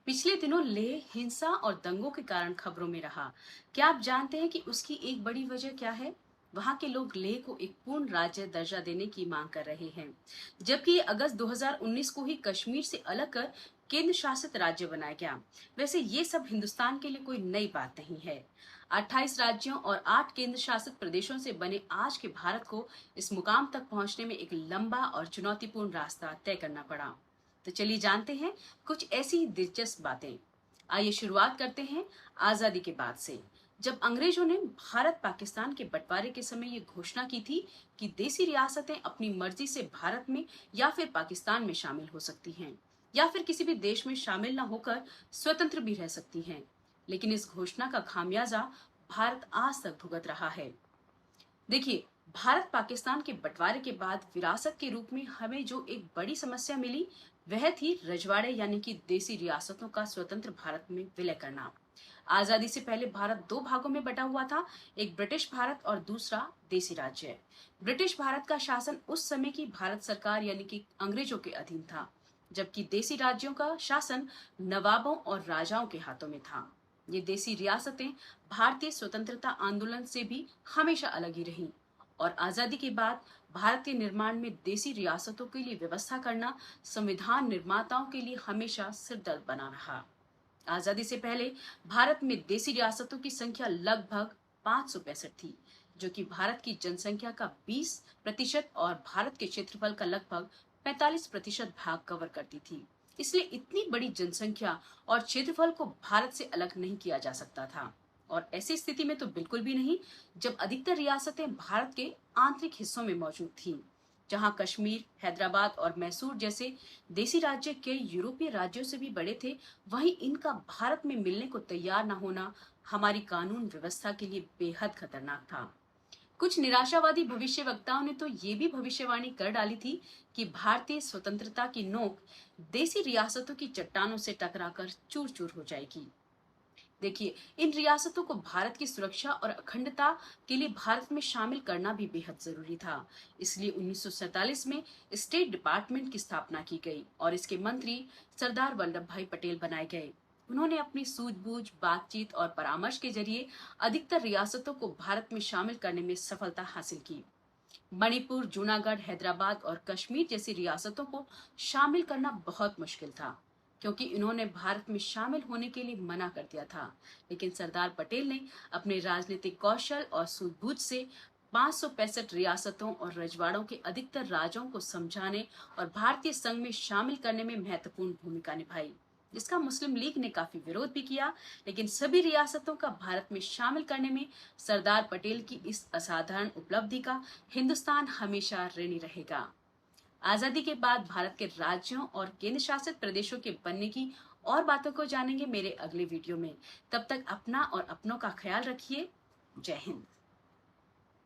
पिछले दिनों लेह हिंसा और दंगों के कारण खबरों में रहा। क्या आप जानते हैं कि उसकी एक बड़ी वजह क्या है? वहां के लोग लेह को एक पूर्ण राज्य दर्जा देने की मांग कर रहे हैं, जबकि ये अगस्त 2019 को ही कश्मीर से अलग कर केंद्र शासित राज्य बनाया गया। वैसे ये सब हिंदुस्तान के लिए कोई नई बात नहीं है। 28 राज्यों और 8 केंद्र शासित प्रदेशों से बने आज के भारत को इस मुकाम तक पहुंचने में एक लंबा और चुनौतीपूर्ण रास्ता तय करना पड़ा। तो चलिए जानते हैं कुछ ऐसी ही दिलचस्प बातें। आइए शुरुआत करते हैं आजादी के बाद से। जब अंग्रेजों ने भारत पाकिस्तान के बंटवारे के समय ये घोषणा की थी कि देसी रियासतें अपनी मर्जी से भारत में या फिर पाकिस्तान में शामिल हो सकती हैं, या फिर किसी भी देश में शामिल न होकर स्वतंत्र भी रह सकती हैं, लेकिन इस घोषणा का खामियाजा भारत आज तक भुगत रहा है। देखिए, भारत पाकिस्तान के बंटवारे के बाद विरासत के रूप में हमें जो एक बड़ी समस्या मिली, वह थी रजवाड़े यानी कि देसी रियासतों का स्वतंत्र भारत में विलय करना। आजादी से पहले भारत दो भागों में बटा हुआ था, एक ब्रिटिश भारत और दूसरा देसी राज्य। ब्रिटिश भारत का शासन उस समय की भारत सरकार यानी कि अंग्रेजों के अधीन था, जबकि देसी राज्यों का शासन नवाबों और राजाओं के हाथों में था। ये देसी रियासतें भारतीय स्वतंत्रता आंदोलन से भी हमेशा अलग ही रहीं, और आजादी के बाद भारत के निर्माण में देसी रियासतों के लिए व्यवस्था करना संविधान निर्माताओं के लिए हमेशा सिरदर्द बना रहा। आजादी से पहले भारत में देसी रियासतों की संख्या लगभग 565 थी, जो कि भारत की जनसंख्या का 20% और भारत के क्षेत्रफल का लगभग 45% भाग कवर करती थी। इसलिए इतनी बड़ी जनसंख्या और क्षेत्रफल को भारत से अलग नहीं किया जा सकता था, और ऐसी स्थिति में तो बिल्कुल भी नहीं जब अधिकतर रियासतें भारत के आंतरिक हिस्सों में मौजूद थीं। जहां कश्मीर, हैदराबाद और मैसूर जैसे देसी राज्य के यूरोपीय राज्यों से भी बड़े थे, वहीं इनका भारत में मिलने को तैयार न होना हमारी कानून व्यवस्था के लिए बेहद खतरनाक था। कुछ निराशावादी भविष्यवक्ताओं ने तो ये भी भविष्यवाणी कर डाली थी कि भारतीय स्वतंत्रता की नोक देसी रियासतों की चट्टानों से टकराकर चूर चूर हो जाएगी। देखिए, इन रियासतों को भारत की सुरक्षा और अखंडता के लिए भारत में शामिल करना भी बेहद जरूरी था। इसलिए 1947 में स्टेट डिपार्टमेंट की स्थापना की गई और इसके मंत्री सरदार वल्लभ भाई पटेल बनाए गए। उन्होंने अपनी सूझबूझ, बातचीत और परामर्श के जरिए अधिकतर रियासतों को भारत में शामिल करने में सफलता हासिल की। मणिपुर, जूनागढ़, हैदराबाद और कश्मीर जैसी रियासतों को शामिल करना बहुत मुश्किल था, क्योंकि इन्होंने भारत में शामिल होने के लिए मना कर दिया था। लेकिन सरदार पटेल ने अपने राजनीतिक कौशल और सूझबूझ से 565 रियासतों और रजवाड़ों के अधिकतर राजाओं को समझाने और भारतीय संघ में शामिल करने में महत्वपूर्ण भूमिका निभाई, जिसका मुस्लिम लीग ने काफी विरोध भी किया। लेकिन सभी रियासतों का भारत में शामिल करने में सरदार पटेल की इस असाधारण उपलब्धि का हिंदुस्तान हमेशा ऋणी रहेगा। आजादी के बाद भारत के राज्यों और केंद्र शासित प्रदेशों के बनने की और बातों को जानेंगे मेरे अगले वीडियो में। तब तक अपना और अपनों का ख्याल रखिए। जय हिंद।